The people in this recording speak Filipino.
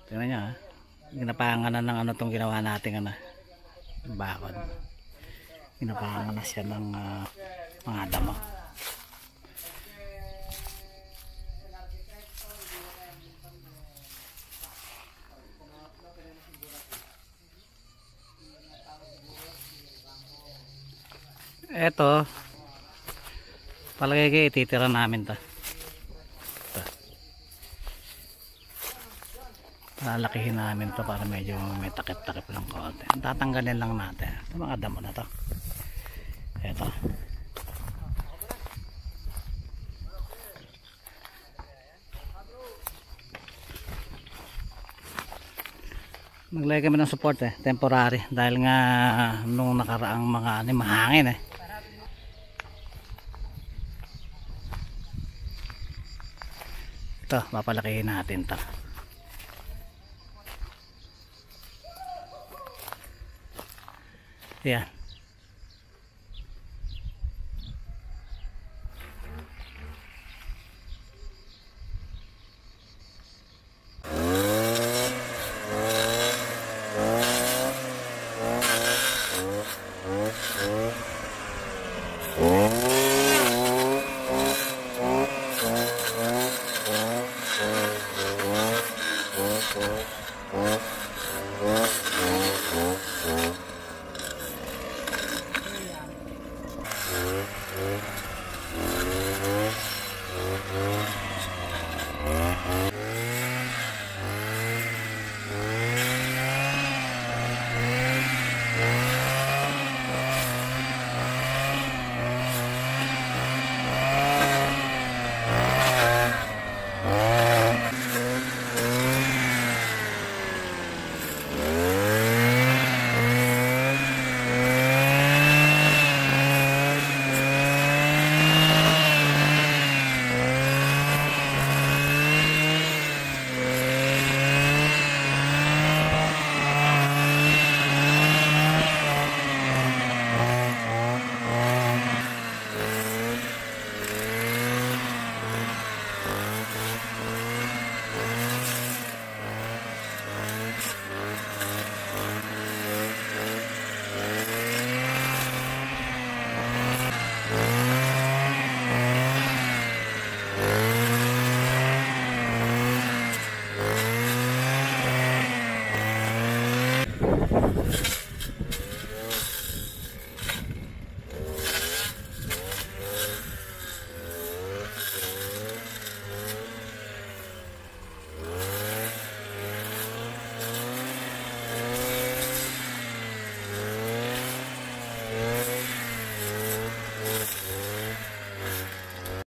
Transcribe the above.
Tingnan nyo ha. Ginapangan na ng ano tong ginawa natin ano. Bakod. Ginapangan na siya ng mga damo. Eto palagay kayo ititira namin to. Lalakihin namin to para medyo may takip-takip lang konti. Tatanggalin lang natin ito mga damo na to. Eto naglagay kami ng support temporary dahil nga nung nakaraang mga mahangin ito papalakihin natin to. Yan.